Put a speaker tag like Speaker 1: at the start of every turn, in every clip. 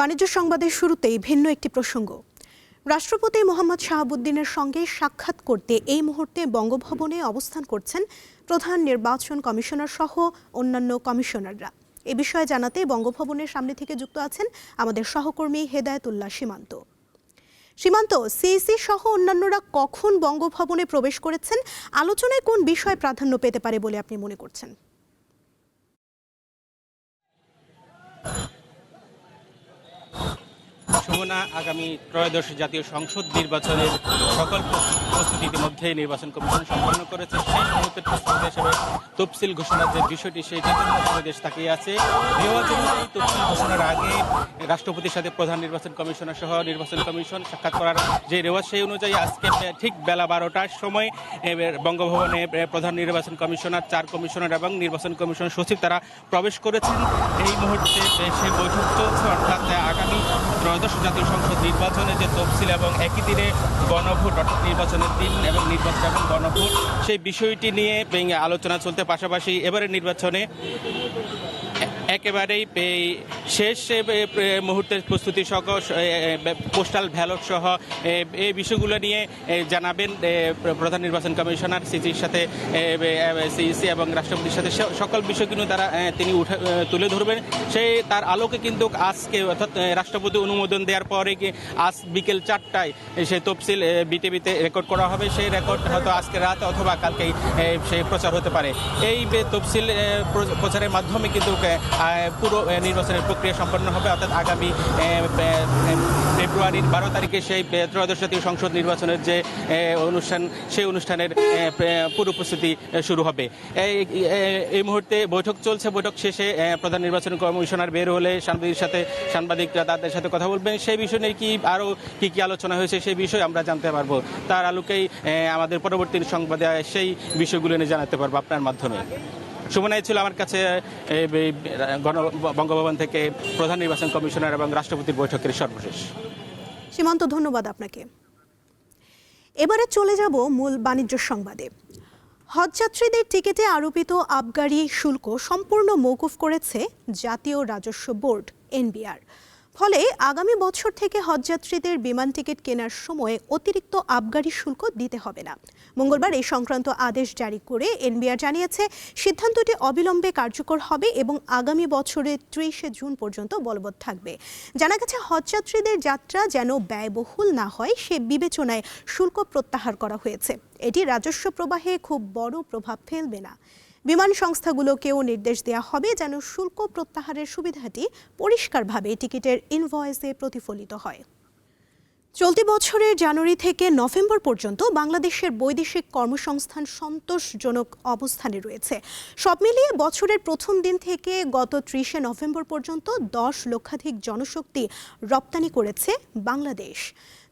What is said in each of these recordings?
Speaker 1: বাণিজ্য সংবাদের শুরুতেই ভিন্ন একটি প্রসঙ্গ। রাষ্ট্রপতি মোহাম্মদ শাহাবুদ্দিনের সঙ্গে সাক্ষাৎ করতে এই মুহূর্তে বঙ্গভবনে অবস্থান করছেন প্রধান নির্বাচন কমিশনার সহ অন্যান্য কমিশনাররা। এ বিষয়ে জানাতে বঙ্গভবনের সামনে থেকে যুক্ত আছেন আমাদের সহকর্মী হেদায়েতুল্লাহ সীমান্ত। সিইসি সহ অন্যান্যরা কখন বঙ্গভবনে প্রবেশ করেছেন, আলোচনায় কোন বিষয় প্রাধান্য পেতে পারে বলে আপনি মনে করছেন?
Speaker 2: সুমনা, আগামী ত্রয়োদশ জাতীয় সংসদ নির্বাচনের সকল প্রস্তুতি ইতিমধ্যে নির্বাচন কমিশন সম্পন্ন করেছে। সেই মুহূর্তের প্রস্তুতি হিসেবে তফসিল ঘোষণার যে বিষয়টি, সেইটার জন্য দেশ তাকিয়ে আছে। রেওয়াজ অনুযায়ী তফসিল ঘোষণার আগে রাষ্ট্রপতির সাথে প্রধান নির্বাচন কমিশনার সহ নির্বাচন কমিশন সাক্ষাৎ করার যে রেওয়াজ, সেই অনুযায়ী আজকে ঠিক বেলা 12টার সময় বঙ্গভবনে প্রধান নির্বাচন কমিশনার, 4 কমিশনার এবং নির্বাচন কমিশন সচিব তারা প্রবেশ করেছেন। এই মুহূর্তে সেই বৈঠক চলছে, অর্থাৎ আগামী ত্রয়োদশ জাতীয় সংসদ নির্বাচনে যে তফসিল এবং একই দিনে গণভোট, অর্থাৎ নির্বাচনের দিন এবং নির্বাচন এবং গণভোট, সেই বিষয়টি নিয়ে আলোচনা চলতে, পাশাপাশি এবারের নির্বাচনে একেবারেই শেষ মুহূর্তের প্রস্তুতি সহ পোস্টাল ব্যালট সহ এই বিষয়গুলো নিয়ে জানাবেন প্রধান নির্বাচন কমিশনার সিজির সাথে, সিইসি এবং রাষ্ট্রপতির সাথে সকল বিষয় কিন্তু তিনি তুলে ধরবেন। সেই তার আলোকে কিন্তু আজকে, অর্থাৎ রাষ্ট্রপতি অনুমোদন দেওয়ার পরে আজ বিকেল 4টায় সেই তফসিল বিটিভিতে রেকর্ড করা হবে। সেই রেকর্ড হয়তো আজকে রাত অথবা কালকেই সেই প্রচার হতে পারে। এই তফসিল প্রচারের মাধ্যমে কিন্তু পুরো নির্বাচনের প্রক্রিয়া সম্পন্ন হবে, অর্থাৎ আগামী ফেব্রুয়ারির 12 তারিখে সেই ত্রয়োদশ জাতীয় সংসদ নির্বাচনের যে অনুষ্ঠান, সেই অনুষ্ঠানের পুরো প্রস্তুতি শুরু হবে। এই মুহূর্তে বৈঠক চলছে। বৈঠক শেষে প্রধান নির্বাচন কমিশনার বের হলে সাংবাদিকরা তাদের সাথে কথা বলবেন। সেই বিষয় নিয়ে আরও কি আলোচনা হয়েছে, সেই বিষয়ে আমরা জানতে পারবো। তার আলোকেই আমাদের পরবর্তী সংবাদে সেই বিষয়গুলো নিয়ে জানাতে পারবো আপনার মাধ্যমে। সুমনাই ছিল আমার কাছে বঙ্গভবন থেকে প্রধান নির্বাচন কমিশনার এবং রাষ্ট্রপতির বৈঠকের সর্বশেষ।
Speaker 1: সীমান্ত, ধন্যবাদ আপনাকে। এবারে চলে যাব মূল বাণিজ্য সংবাদে। হজযাত্রীদের টিকিটে আরোপিত আবগারি শুল্ক সম্পূর্ণ মওকুফ করেছে জাতীয় রাজস্ব বোর্ড এনবিআর। ফলে আগামী বছর থেকে হজযাত্রীদের বিমান টিকিট কেনার সময় অতিরিক্ত আবগারি শুল্ক দিতে হবে না। মঙ্গলবার এই সংক্রান্ত আদেশ জারি করে এনবিআর জানিয়েছে, সিদ্ধান্তটি অবিলম্বে কার্যকর হবে এবং আগামী বছরের 30শে জুন পর্যন্ত বলবৎ থাকবে। জানা গেছে, হজযাত্রীদের যাত্রা যেন ব্যয়বহুল না হয় সে বিবেচনায় শুল্ক প্রত্যাহার করা হয়েছে। এটি রাজস্ব প্রবাহে খুব বড় প্রভাব ফেলবে না। বিমান সংস্থাগুলোকেও নির্দেশ দেওয়া হবে যেন শুল্ক প্রত্যাহারের সুবিধাটি পরিষ্কারভাবে টিকিটের ইনভয়েসে প্রতিফলিত হয়। চলতি বছরের জানুয়ারি থেকে নভেম্বর পর্যন্ত বাংলাদেশের বৈদেশিক কর্মসংস্থান সন্তোষজনক অবস্থানে রয়েছে। সব মিলিয়ে বছরের প্রথম দিন থেকে গত 30শে নভেম্বর পর্যন্ত 10 লক্ষাধিক জনশক্তি রপ্তানি করেছে বাংলাদেশ।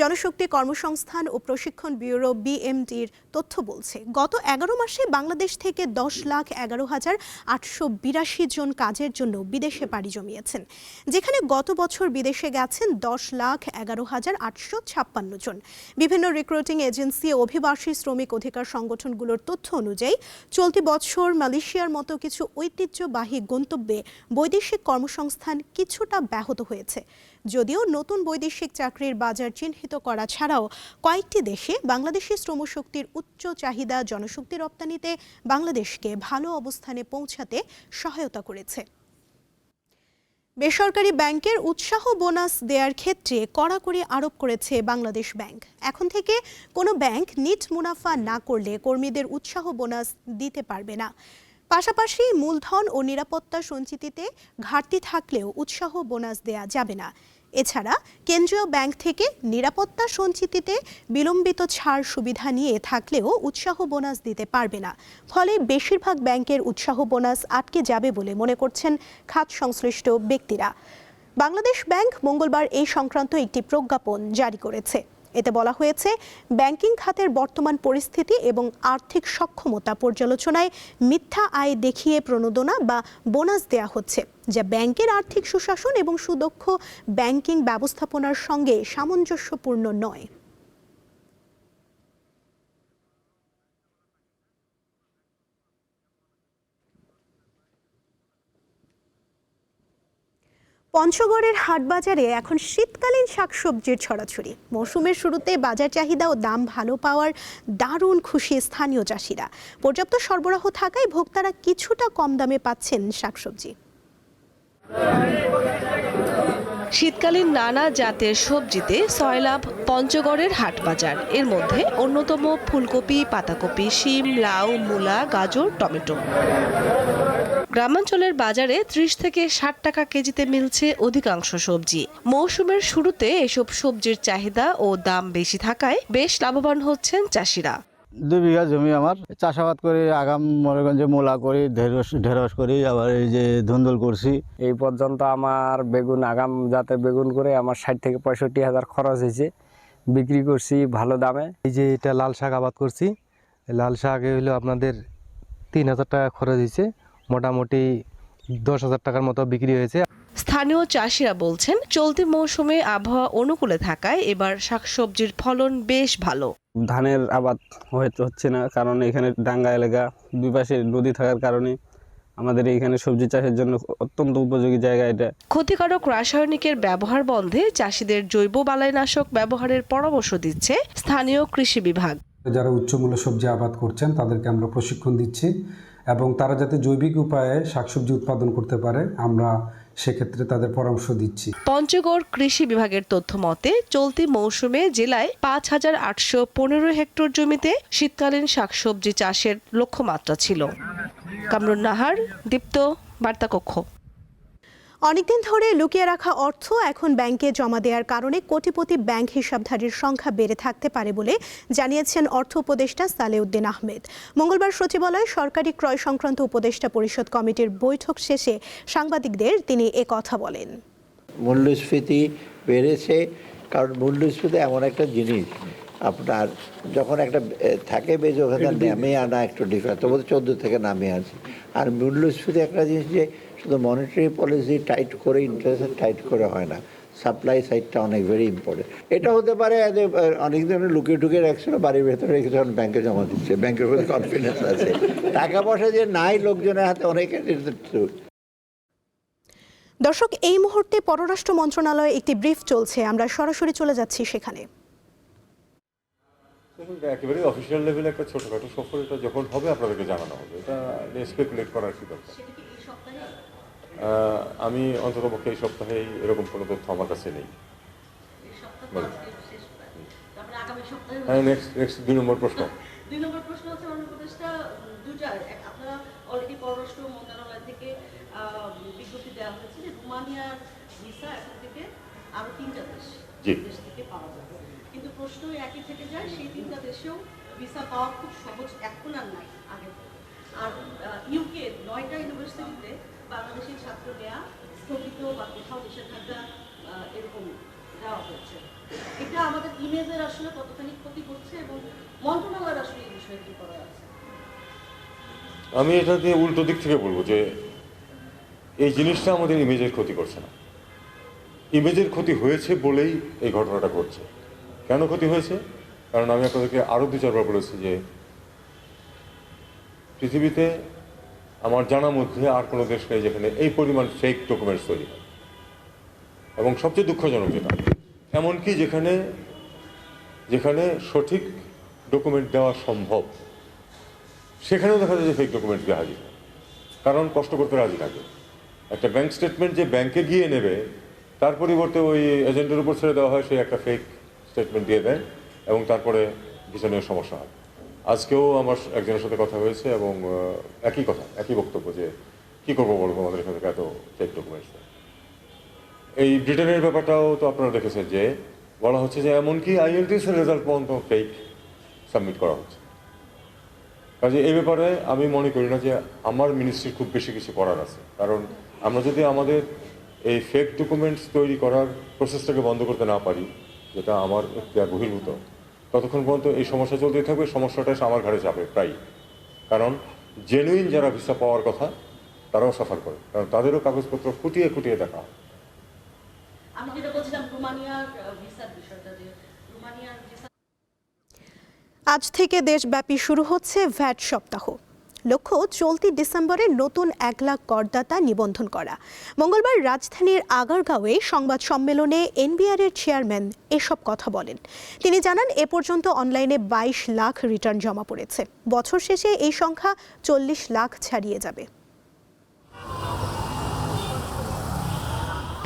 Speaker 1: জনশক্তি কর্মসংস্থান ও প্রশিক্ষণ ব্যুরো বিএমডির তথ্য বলছে, গত 11 মাসে বাংলাদেশ থেকে 10,11,882 জন কাজের জন্য বিদেশে পাড়ি জমিয়েছেন, যেখানে গত বছর বিদেশে গেছেন 10,11,856 জন। বিভিন্ন রিক্রুটিং এজেন্সি ও অভিবাসী শ্রমিক অধিকার সংগঠনগুলোর তথ্য অনুযায়ী চলতি বছর মালয়েশিয়ার মতো কিছু ঐতিহ্যবাহী গন্তব্যে বৈদেশিক কর্মসংস্থান কিছুটা ব্যাহত হয়েছে। যদিও নতুন বৈদেশিক চাকরির বাজার চিহ্নিত করা ছাড়াও কয়েকটি দেশে বাংলাদেশি শ্রমশক্তির উচ্চ চাহিদা জনশক্তি রপ্তানিতে বাংলাদেশকে ভালো অবস্থানে পৌঁছাতে সহায়তা করেছে। বেসরকারি ব্যাংকের উৎসাহ বোনাস দেওয়ার ক্ষেত্রে কড়াকড়ি আরোপ করেছে বাংলাদেশ ব্যাংক। এখন থেকে কোনো ব্যাংক নিট মুনাফা না করলে কর্মীদের উৎসাহ বোনাস দিতে পারবে না। পাশাপাশি মূলধন ও নিরাপত্তা সঞ্চিতিতে ঘাটতি থাকলেও উৎসাহ বোনাস দেয়া যাবে না। এছাড়া কেন্দ্রীয় ব্যাংক থেকে নিরাপত্তা সঞ্চিতিতে বিলম্বিত ছাড় সুবিধা নিয়ে থাকলেও উৎসাহ বোনাস দিতে পারবে না। ফলে বেশিরভাগ ব্যাংকের উৎসাহ বোনাস আটকে যাবে বলে মনে করছেন খাত সংশ্লিষ্ট ব্যক্তিরা। বাংলাদেশ ব্যাংক মঙ্গলবার এই সংক্রান্ত একটি প্রজ্ঞাপন জারি করেছে। এতে বলা হয়েছে, ব্যাংকিং খাতের বর্তমান পরিস্থিতি এবং আর্থিক সক্ষমতা পর্যালোচনায় মিথ্যা আয় দেখিয়ে প্রণোদনা বা বোনাস দেয়া হচ্ছে, যা ব্যাংকের আর্থিক সুশাসন এবং সুদক্ষ ব্যাংকিং ব্যবস্থাপনার সঙ্গে সামঞ্জস্যপূর্ণ নয়। পঞ্চগড়ের হাটবাজারে এখন শীতকালীন শাকসবজির ছড়াছড়ি। মৌসুমের শুরুতে বাজার চাহিদা ও দাম ভালো পাওয়ার দারুণ খুশি স্থানীয় চাষিরা। পর্যাপ্ত সরবরাহ থাকায় ভোক্তারা কিছুটা কম দামে পাচ্ছেন শাকসবজি।
Speaker 3: শীতকালীন নানা জাতের সবজিতে সয়লাভ পঞ্চগড়ের হাটবাজার। এর মধ্যে অন্যতম ফুলকপি, পাতাকপি, শিম, লাউ, মূলা, গাজর, টমেটো। গ্রামাঞ্চলের বাজারে 30 থেকে 60 টাকা কেজিতে মিলছে অধিকাংশ সবজি। মৌসুমের শুরুতে এসব সবজির চাহিদা ও দাম বেশি থাকায় বেশ লাভবান হচ্ছেন চাষিরা।
Speaker 4: 2 বিঘা জমি আমার, চাষাবাদ করে আগাম মনেগঞ্জে মূলা করি, ঢেঁড়স করি, আবার এই যে ধুন্দুল করছি।
Speaker 5: এই পর্যন্ত আমার বেগুন আগাম জাতের বেগুন করে আমার 60 থেকে 65 হাজার খরচ হয়েছে, বিক্রি করছি ভালো দামে।
Speaker 6: এই যে এটা লাল শাক আবাদ করছি, লাল শাকে হলো আপনাদের 3000 টাকা খরচ হয়েছে, মোটামুটি 10,000 টাকার মতো বিক্রি হয়েছে।
Speaker 3: স্থানীয় চাষিরা বলছেন চলতি মৌসুমে আবহাওয়া অনুকূলে থাকায় এবার শাকসবজির ফলন বেশ ভালো।
Speaker 5: ধানের আবাদ হচ্ছে না, কারণ এখানে ডাঙ্গা এলাকা, দুই পাশে নদী থাকার কারণে আমাদের এইখানে সবজি চাষের জন্য অত্যন্ত উপযোগী জায়গা এটা।
Speaker 3: ক্ষতিকারক রাসায়নিকের ব্যবহার বন্ধে চাষিদের জৈব বালাইনাশক ব্যবহারের পরামর্শ দিচ্ছে স্থানীয় কৃষি বিভাগ।
Speaker 7: যারা উচ্চমূল্য সবজি আবাদ করছেন তাদেরকে আমরা প্রশিক্ষণ দিচ্ছি এবং তারা যাতে জৈবিক উপায়ে শাকসবজি উৎপাদন করতে পারে আমরা সেক্ষেত্রে তাদের পরামর্শ দিচ্ছি।
Speaker 3: পঞ্চগড় কৃষি বিভাগের তথ্য মতে চলতি মৌসুমে জেলায় 5,815 হেক্টর জমিতে শীতকালীন শাকসবজি চাষের লক্ষ্যমাত্রা ছিল। কামরুন নাহার, দীপ্ত, বার্তাকক্ষ।
Speaker 1: অনেকদিন ধরে লুকিয়ে রাখা অর্থ এখন ব্যাংকে জমা দেওয়ার কারণে কোটিপতি ব্যাংক হিসাবধারীর সংখ্যা বেড়ে থাকতে পারে বলে জানিয়েছেন অর্থ উপদেষ্টা সালেউদ্দিন আহমেদ। মঙ্গলবার সচিবালয়ে সরকারি ক্রয় সংক্রান্ত উপদেষ্টা পরিষদ কমিটির বৈঠক শেষে সাংবাদিকদের তিনি কথা বলেন।
Speaker 8: মূল্যস্ফীতি বেড়েছে, কারণ মূল্যস্ফীতি এমন একটা জিনিস আপনার যখন একটা থাকে বেজ ওখানে নামিয়ে আনা একটু ডিফারেন্ট, তবু 14 থেকে নামিয়ে আছে। আর মূল্যস্ফীতি একটা জিনিস যে শুধু মনিটারি পলিসি টাইট করে ইন্টারেস্ট টাইট করে হয় না, সাপ্লাই সাইডটা অনেক ভেরি ইম্পর্টেন্ট। এটা হতে পারে যে অনেক ধরনের লুকিয়ে ঢুকিয়ে রাখছিল, বাড়ির ভেতরে রেখে যখন ব্যাংকে জমা দিচ্ছে, ব্যাংকের প্রতি কনফিডেন্স আছে। টাকা পয়সা যে নাই লোকজনের হাতে অনেকের।
Speaker 1: দর্শক, এই মুহূর্তে পররাষ্ট্র মন্ত্রণালয়ে একটি ব্রিফ চলছে, আমরা সরাসরি চলে যাচ্ছি সেখানে।
Speaker 9: একেবারে অফিসিয়াল লেভেলে একটা ছোটখাটো সফর, এটা যখন হবে আপনাদেরকে জানানো হবে। এটা স্পেকুলেট করার কি দরকার? আমি অন্তত পক্ষে এই সপ্তাহে এরকম কোনো তথ্য আমার কাছে নেই। নেক্সট 2 নম্বর প্রশ্ন।
Speaker 10: 2 নম্বর প্রশ্ন হচ্ছে উপদেষ্টা দুটা, আপনারা অলরেডি পররাষ্ট্র মন্ত্রণালয় থেকে বিজ্ঞপ্তি দেওয়া হয়েছে যে রোমানিয়ার ভিসা এখন থেকে আরো 3টা দেশ থেকে পাওয়া যাবে, কিন্তু প্রশ্ন একই থেকে যায় সেই 3টা দেশেও ভিসা পাওয়া খুব সহজ এখন আর নাই আগে। আর ইউকে 9টা ইউনিভার্সিটিতে বাংলাদেশি ছাত্র নেওয়া স্থগিত বা কোথাও নিষেধাজ্ঞা এরকম দেওয়া হচ্ছে। এটা আমাদের ইমেজের আসলে কতখানি ক্ষতি করছে এবং মন্ত্রণালয়ের আসলে এই বিষয়ে কি করা আছে?
Speaker 9: আমি এটা দিয়ে উল্টো দিক থেকে বলবো যে এই জিনিসটা আমাদের ইমেজের ক্ষতি করছে না। ইমেজের ক্ষতি হয়েছে বলেই এই ঘটনাটা ঘটছে। কেন ক্ষতি হয়েছে? কারণ আমি আপনাদেরকে আরও 2-4 বার বলেছি যে পৃথিবীতে আমার জানার মধ্যে আর কোনো দেশ নেই যেখানে এই পরিমাণ ফেক ডকুমেন্টস তৈরি হয়। এবং সবচেয়ে দুঃখজনক যেটা, এমনকি যেখানে সঠিক ডকুমেন্ট দেওয়া সম্ভব সেখানেও দেখা যায় যে ফেক ডকুমেন্ট দিয়ে হাজির হয়, কারণ কষ্ট করতে রাজি থাকে। একটা ব্যাংক স্টেটমেন্ট যে ব্যাংকে গিয়ে নেবে তার পরিবর্তে ওই এজেন্টের উপর ছেড়ে দেওয়া হয়, সে একটা ফেক স্টেটমেন্ট দিয়ে দেয় এবং তারপরে ভীষণ সমস্যা হয়। আজকেও আমার একজনের সাথে কথা হয়েছে এবং একই কথা, একই বক্তব্য যে কী করবো বলবো, আমাদের এখান থেকে এত ফেক ডকুমেন্টস। এই ব্রিটেনের ব্যাপারটাও তো আপনারা দেখেছেন যে বলা হচ্ছে যে এমনকি IELTS এর রেজাল্ট পর্যন্ত ফেক সাবমিট করা হচ্ছে। কাজে এই ব্যাপারে আমি মনে করি না যে আমার মিনিস্ট্রির খুব বেশি কিছু করার আছে, কারণ আমরা যদি আমাদের এই ফেক ডকুমেন্টস তৈরি করার প্রসেসটাকে বন্ধ করতে না পারি, যেটা আমার বহির্ভূত, ততক্ষণ পর্যন্ত এই সমস্যা চলতেই থাকবে। সমস্যাটা আমার ঘাড়ে চাপে প্রায়, কারণ জেনুইন যারা ভিসা পাওয়ার কথা তারাও সাফার করে, কারণ তাদেরও কাগজপত্র খুঁটিয়ে খুঁটিয়ে দেখা হয়।
Speaker 10: আমি যেটা বলছিলাম রোমানিয়ার ভিসার বিষয়টা, যে রোমানিয়ার ভিসা
Speaker 1: আজ থেকে দেশব্যাপী শুরু হচ্ছে ভ্যাট সপ্তাহ। লক্ষ্য চলতি ডিসেম্বরে নতুন 1 লাখ করদাতা নিবন্ধন করা। মঙ্গলবার রাজধানীর আগারগাঁওয়ে সংবাদ সম্মেলনে এনবিআর এর চেয়ারম্যান এসব কথা বলেন। তিনি জানান, এ পর্যন্ত অনলাইনে 22 লাখ রিটার্ন জমা পড়েছে। বছর শেষে এই সংখ্যা 40 লাখ ছাড়িয়ে যাবে।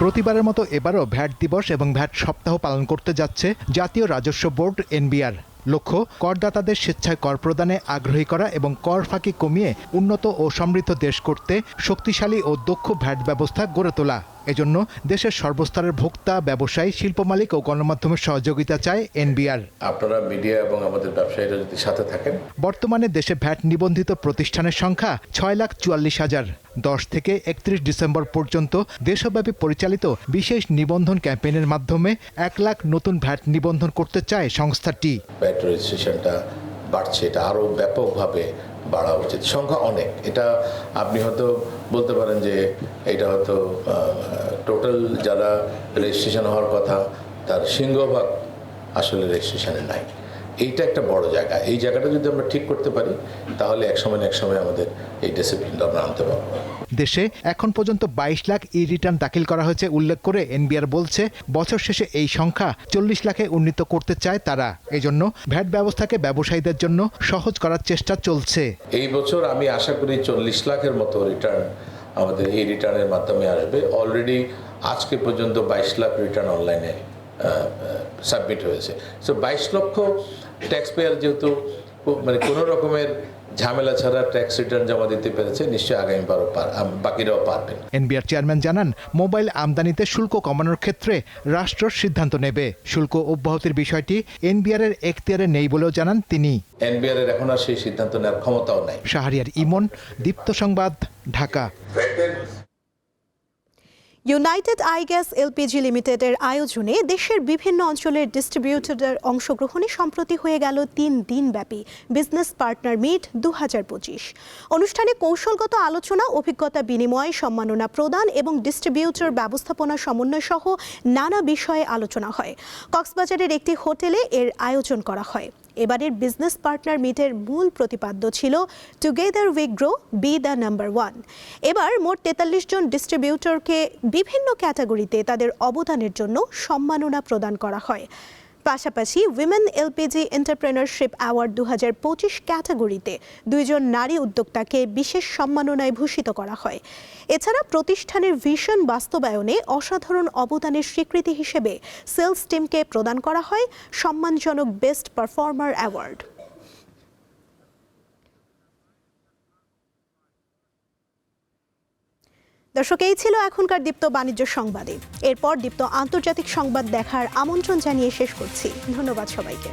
Speaker 11: প্রতিবারের মতো এবারও ভ্যাট দিবস এবং ভ্যাট সপ্তাহ পালন করতে যাচ্ছে জাতীয় রাজস্ব বোর্ড এনবিআর। লক্ষ্য করদাতাদের স্বেচ্ছায় কর প্রদানে আগ্রহী করা এবং কর ফাঁকি কমিয়ে উন্নত ও সমৃদ্ধ দেশ করতে শক্তিশালী ও দক্ষ ভ্যাট ব্যবস্থা গড়ে তোলা। এজন্য দেশের সর্বস্তরের ভোক্তা, ব্যবসায়ী, শিল্প মালিক ও গণমাধ্যমের সহযোগিতা চায় এনবিআর।
Speaker 12: আপনারা মিডিয়া এবং আমাদের ব্যবসায়ীরা যদি সাথে থাকেন।
Speaker 11: বর্তমানে দেশে ভ্যাট নিবন্ধিত প্রতিষ্ঠানের সংখ্যা 6,44,000। 10 থেকে 31 ডিসেম্বর পর্যন্ত দেশব্যাপী পরিচালিত বিশেষ নিবন্ধন ক্যাম্পেইনের মাধ্যমে 1 লাখ নতুন ভ্যাট নিবন্ধন করতে চায় সংস্থাটি।
Speaker 12: ভ্যাট রেজিস্ট্রেশনটা বাড়ছে, এটা আরও ব্যাপকভাবে বাড়া উচিত। সংখ্যা অনেক, এটা আপনি হয়তো বলতে পারেন যে এটা হয়তো টোটাল যারা রেজিস্ট্রেশন হওয়ার কথা তার সিংহভাগ আসলে রেজিস্ট্রেশনে নাই। এইটা একটা বড় জায়গা। এই জায়গাটা যদি আমরা ঠিক করতে পারি তাহলে এক সময় আমাদের এই ডিসিপ্লিনটা আমরা আনতে পারবো।
Speaker 11: দেশে এখন পর্যন্ত 22 লাখ ই রিটার্ন দাখিল করা হয়েছে উল্লেখ করে এনবিআর বলছে, বছর শেষে এই সংখ্যা 40 লাখে উন্নীত করতে চায় তারা। এজন্য ভ্যাট ব্যবস্থাকে ব্যবসায়ীদের জন্য সহজ করার চেষ্টা চলছে।
Speaker 12: এই বছর আমি আশা করি 40 লাখের মতো রিটার্ন আমাদের এই রিটার্নের মাধ্যমে আসবে। অলরেডি আজকে পর্যন্ত 22 লাখ রিটার্ন অনলাইনে সাবমিট হয়েছে। সো 22 লক্ষ ট্যাক্স পেয়ার যেহেতু মানে কোনো রকমের ঝামেলা ছাড়া ট্যাক্স রিটার্ন জমা দিতে পেরেছে, নিশ্চয়ই আগামী বাকিরাও পারবেন।
Speaker 11: এনবিআর চেয়ারম্যান জানান, মোবাইল আমদানিতে শুল্ক কমানোর ক্ষেত্রে রাষ্ট্র সিদ্ধান্ত নেবে। শুল্ক অব্যাহতির বিষয়টি এনবিআর এর এখতিয়ারে নেই বলেও জানান তিনি।
Speaker 12: এনবিআর এর এখন আর সেই সিদ্ধান্ত নেওয়ার ক্ষমতাও নাই।
Speaker 11: শাহরিয়ার ইমন, দীপ্ত সংবাদ, Dhaka.
Speaker 1: United I gas LPG লিমিটেডের আয়োজনে দেশের বিভিন্ন অঞ্চলের ডিস্ট্রিবিউটরদের অংশগ্রহণে সম্প্রতি হয়ে গেল 3 দিনব্যাপী বিজনেস পার্টনার মিট 2025। অনুষ্ঠানে কৌশলগত আলোচনা, অভিজ্ঞতা বিনিময়, সম্মাননা প্রদান এবং ডিস্ট্রিবিউটর ব্যবস্থাপনা সমন্বয় সহ নানা বিষয়ে আলোচনা হয়। কক্সবাজারের একটি হোটেলে এর আয়োজন করা হয়। এবারের বিজনেস পার্টনার মিটের মূল প্রতিপাদ্য ছিল together we grow, B the number 1। এবার মোট 43 জন ডিস্ট্রিবিউটরকে বিভিন্ন ক্যাটাগরিতে তাদের অবদানের জন্য সম্মাননা প্রদান করা হয়। পাশাপাশি উইমেন এলপিজি এন্টারপ্রেনারশিপ অ্যাওয়ার্ড 2025 ক্যাটাগরিতে 2 জন নারী উদ্যোক্তাকে বিশেষ সম্মাননায় ভূষিত করা হয়। এছাড়া প্রতিষ্ঠানের ভিশন বাস্তবায়নে অসাধারণ অবদানের স্বীকৃতি হিসেবে সেলস টিমকে প্রদান করা হয় সম্মানজনক বেস্ট পারফর্মার অ্যাওয়ার্ড। দর্শক, এই ছিল এখনকার দীপ্ত বাণিজ্য সংবাদে। এরপর দীপ্ত আন্তর্জাতিক সংবাদ দেখার আমন্ত্রণ জানিয়ে শেষ করছি। ধন্যবাদ সবাইকে।